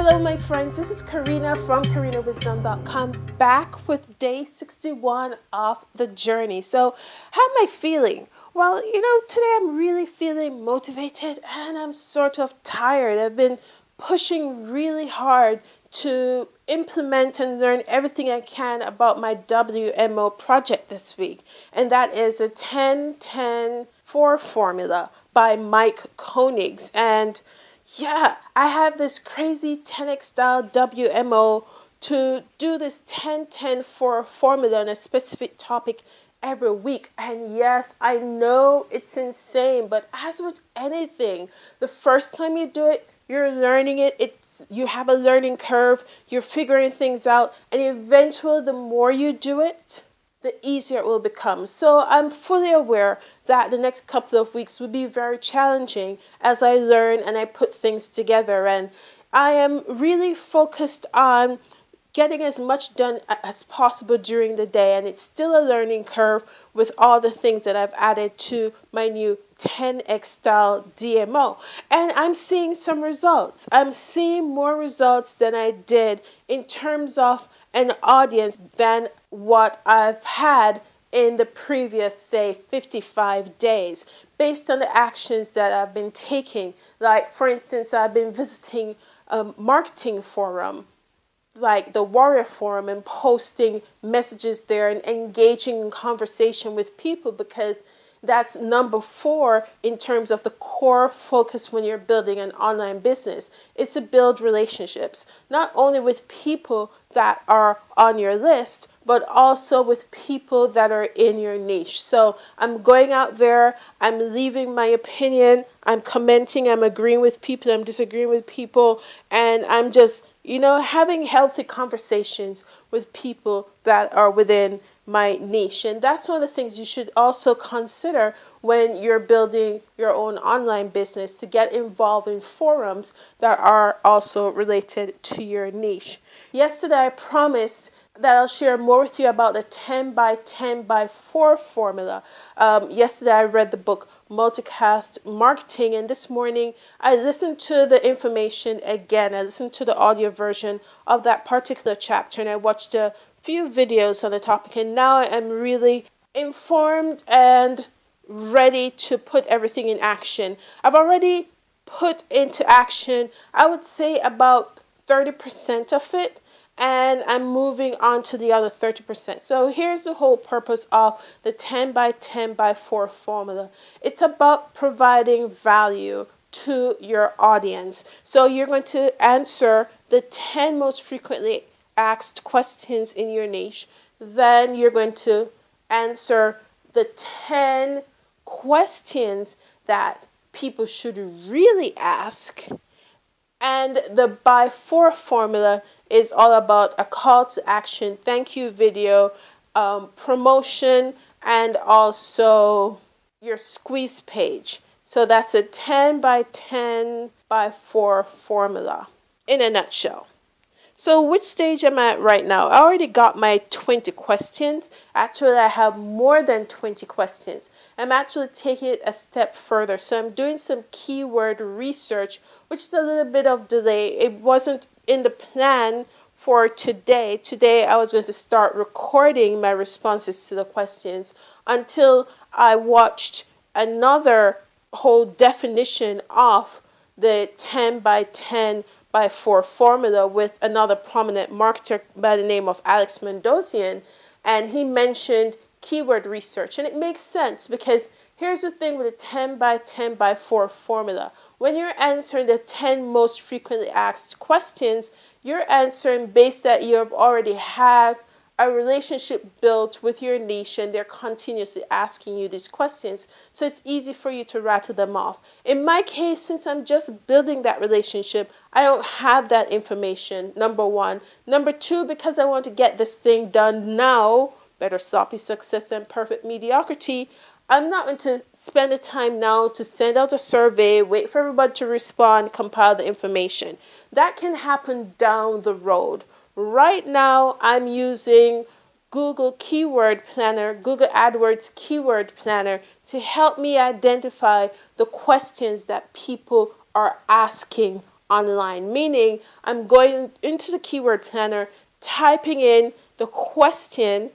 Hello my friends, this is Karina from KarinaWisdom.com, back with day 61 of the journey. So how am I feeling? Well, today I'm really feeling motivated and I'm sort of tired. I've been pushing really hard to implement and learn everything I can about my WMO project this week. And that is a 10-10-4 formula by Mike Koenigs. And yeah, I have this crazy 10x style WMO to do this 10-10-4 formula on a specific topic every week. And yes, I know it's insane, but as with anything, the first time you do it, you're learning it. You have a learning curve, you're figuring things out, and eventually the more you do it, the easier it will become. So I'm fully aware that the next couple of weeks will be very challenging as I learn and I put things together. And I am really focused on getting as much done as possible during the day. And it's still a learning curve with all the things that I've added to my new 10x style DMO. And I'm seeing some results. I'm seeing more results than I did in terms of an audience than what I've had in the previous, say, 55 days, based on the actions that I've been taking. Like, for instance, I've been visiting a marketing forum, like the Warrior Forum, and posting messages there and engaging in conversation with people, because that's number 4 in terms of the core focus when you're building an online business. It's to build relationships, not only with people that are on your list, but also with people that are in your niche. So I'm going out there, I'm leaving my opinion, I'm commenting, I'm agreeing with people, I'm disagreeing with people, and I'm just, having healthy conversations with people that are within my niche. And that's one of the things you should also consider when you're building your own online business, to get involved in forums that are also related to your niche. Yesterday I promised that I'll share more with you about the 10-by-10-by-4 formula. Yesterday I read the book Multicast Marketing, and this morning I listened to the information again. I listened to the audio version of that particular chapter, and I watched a few videos on the topic, and now I am really informed and ready to put everything in action. I've already put into action, I would say, about 30% of it, and I'm moving on to the other 30%. So here's the whole purpose of the 10-by-10-by-4 formula. It's about providing value to your audience. So you're going to answer the 10 most frequently asked questions in your niche. Then you're going to answer the 10 questions that people should really ask. And the by 4 formula is all about a call to action, thank you video, promotion, and also your squeeze page. So that's a 10-by-10-by-4 formula in a nutshell. So which stage am I at right now? I already got my 20 questions. Actually, I have more than 20 questions. I'm actually taking it a step further. So I'm doing some keyword research, which is a little bit of delay. It wasn't in the plan for today. Today, I was going to start recording my responses to the questions until I watched another whole definition of the 10-by-10-by-4 formula with another prominent marketer by the name of Alex Mandossian, and he mentioned keyword research. And it makes sense, because here's the thing with a 10-by-10-by-4 formula. When you're answering the 10 most frequently asked questions, you're answering based that you have already had a relationship built with your niche, and they're continuously asking you these questions, so it's easy for you to rattle them off. In my case, since I'm just building that relationship, I don't have that information, number 1. Number 2, because I want to get this thing done now, better sloppy success than perfect mediocrity, I'm not going to spend the time now to send out a survey, wait for everybody to respond, compile the information. That can happen down the road. Right now, I'm using Google Keyword Planner, Google AdWords Keyword Planner, to help me identify the questions that people are asking online, meaning I'm going into the keyword planner, typing in the question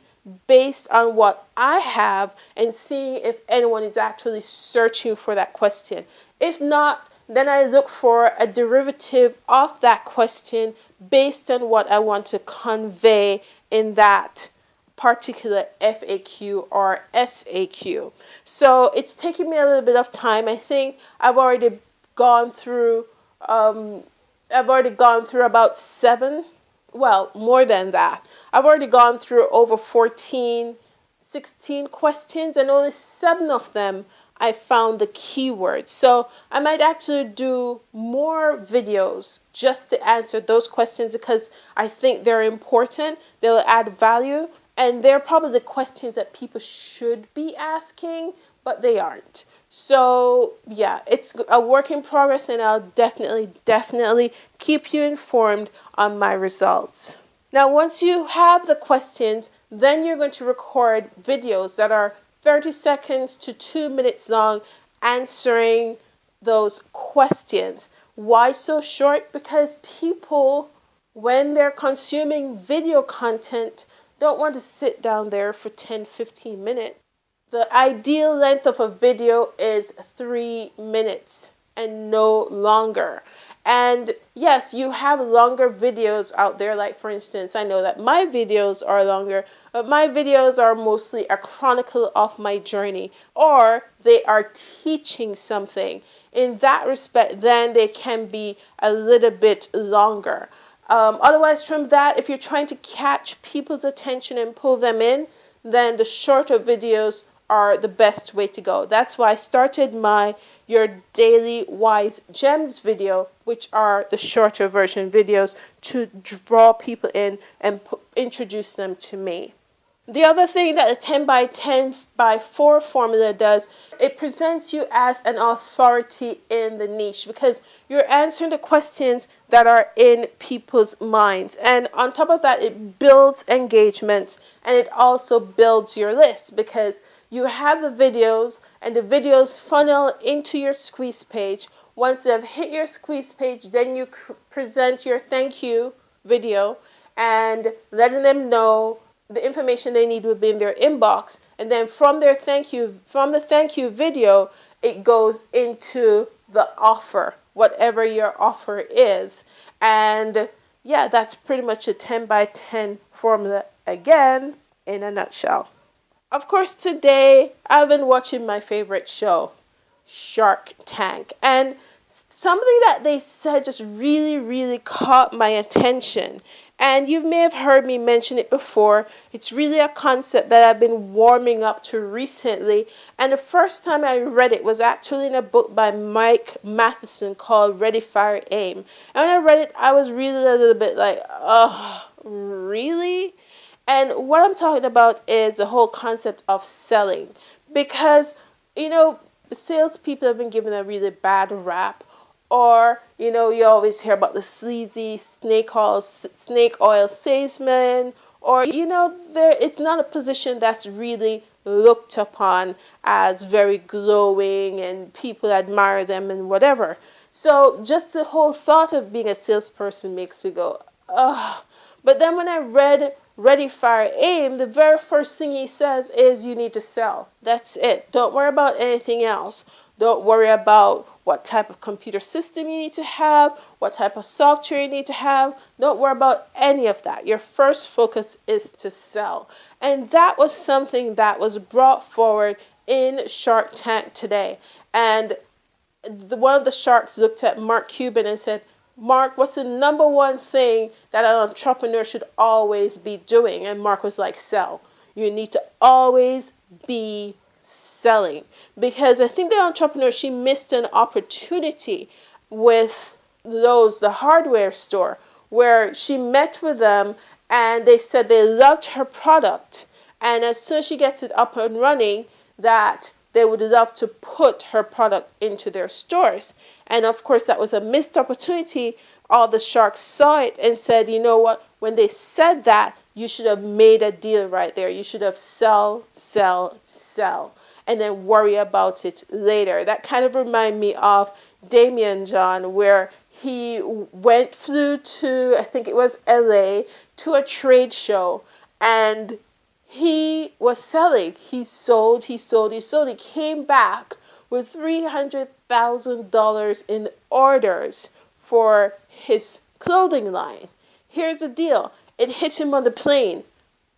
based on what I have and seeing if anyone is actually searching for that question. If not, then I look for a derivative of that question based on what I want to convey in that particular FAQ or SAQ. So it's taking me a little bit of time. I think I've already gone through about 7, well, more than that. I've already gone through over 14, 16 questions, and only 7 of them I found the keywords. So I might actually do more videos just to answer those questions because I think they're important. They'll add value, and they're probably the questions that people should be asking, but they aren't. So yeah, it's a work in progress, and I'll definitely keep you informed on my results. Now, once you have the questions, then you're going to record videos that are 30 seconds to 2 minutes long answering those questions. Why so short? Because people, when they're consuming video content, don't want to sit down there for 10-15 minutes. The ideal length of a video is 3 minutes and no longer. And yes, you have longer videos out there. Like, for instance, I know that my videos are longer, but my videos are mostly a chronicle of my journey, or they are teaching something. In that respect, then they can be a little bit longer. Otherwise, from that, if you're trying to catch people's attention and pull them in, then the shorter videos are the best way to go. That's why I started my Your Daily Wise Gems video, which are the shorter version videos, to draw people in and introduce them to me. The other thing that the 10 by 10 by 4 formula does, it presents you as an authority in the niche because you're answering the questions that are in people's minds. And on top of that, it builds engagements, and it also builds your list because you have the videos, and the videos funnel into your squeeze page. Once they've hit your squeeze page, then you present your thank you video and letting them know the information they need will be in their inbox. And then from the thank you video, it goes into the offer, whatever your offer is. And yeah, that's pretty much a 10 by 10 formula again in a nutshell. Of course, today I've been watching my favorite show, Shark Tank, and something that they said just really caught my attention. And you may have heard me mention it before. It's really a concept that I've been warming up to recently. And the first time I read it was actually in a book by Mike Matheson called Ready, Fire, Aim. And when I read it, I was really a little bit like, oh, really? And what I'm talking about is the whole concept of selling. Because, salespeople have been given a really bad rap. Or, you always hear about the sleazy snake oil salesman. Or, it's not a position that's really looked upon as very glowing and people admire them and whatever. So just the whole thought of being a salesperson makes me go, ugh. But then when I read Ready, Fire, Aim, the very first thing he says is you need to sell. That's it. Don't worry about anything else. Don't worry about what type of computer system you need to have, what type of software you need to have. Don't worry about any of that. Your first focus is to sell. And that was something that was brought forward in Shark Tank today. And one of the sharks looked at Mark Cuban and said, Mark, what's the number one thing that an entrepreneur should always be doing? And Mark was like, sell. You need to always be selling. Because I think the entrepreneur, she missed an opportunity with Lowe's, the hardware store, where she met with them and they said they loved her product. And as soon as she gets it up and running, that they would love to put her product into their stores. And of course, that was a missed opportunity. All the sharks saw it and said, you know what? When they said that, you should have made a deal right there. You should have sell, and then worry about it later. That kind of reminded me of Damien John, where he flew to, I think it was LA, to a trade show, and he was selling. He sold. He came back with $300,000 in orders for his clothing line. Here's the deal. It hit him on the plane.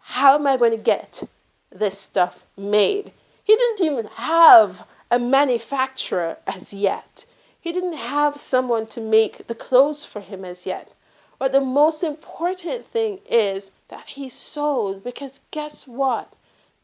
How am I going to get this stuff made? He didn't even have a manufacturer as yet. He didn't have someone to make the clothes for him as yet. But the most important thing is that he sold, because guess what?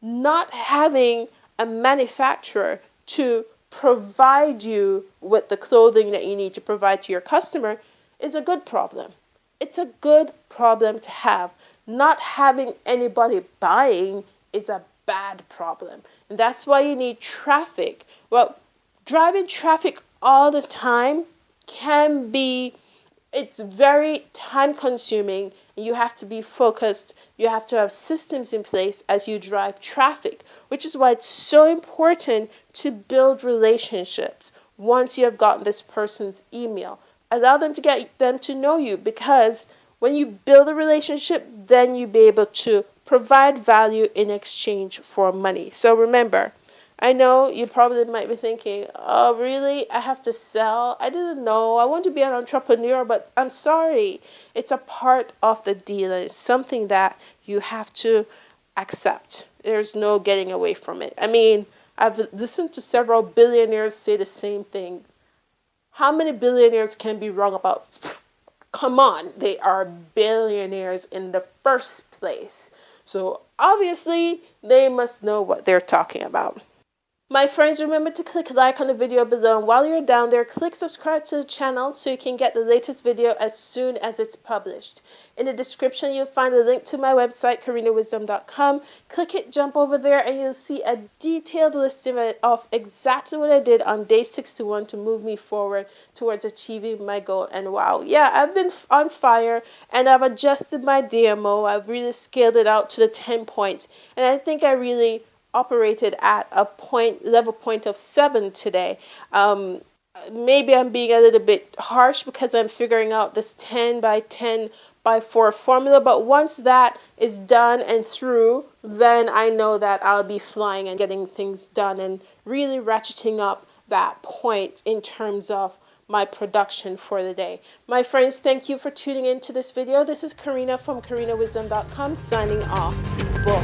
Not having a manufacturer to provide you with the clothing that you need to provide to your customer is a good problem. It's a good problem to have. Not having anybody buying is a bad problem. And that's why you need traffic. Well, driving traffic all the time it's very time consuming. You have to be focused. You have to have systems in place as you drive traffic, which is why it's so important to build relationships. Once you have gotten this person's email, allow them to get them to know you, because when you build a relationship, then you'll be able to provide value in exchange for money. So remember, I know you probably might be thinking, oh, really? I have to sell? I didn't know. I want to be an entrepreneur, but I'm sorry. It's a part of the deal, and it's something that you have to accept. There's no getting away from it. I mean, I've listened to several billionaires say the same thing. How many billionaires can be wrong about? Come on, they are billionaires in the first place. So obviously, they must know what they're talking about. My friends, remember to click like on the video below, and while you're down there, click subscribe to the channel so you can get the latest video as soon as it's published. In the description, you'll find a link to my website, KarinaWisdom.com. Click it, jump over there, and you'll see a detailed listing of exactly what I did on day 61 to move me forward towards achieving my goal. And wow, yeah, I've been on fire, and I've adjusted my DMO. I've really scaled it out to the 10 points, and I think I really operated at a level point of 7 today. Maybe I'm being a little bit harsh because I'm figuring out this 10 by 10 by 4 formula, but once that is done and through, then I know that I'll be flying and getting things done and really ratcheting up that point in terms of my production for the day. My friends, thank you for tuning into this video. This is Karina from KarinaWisdom.com signing off. Boom.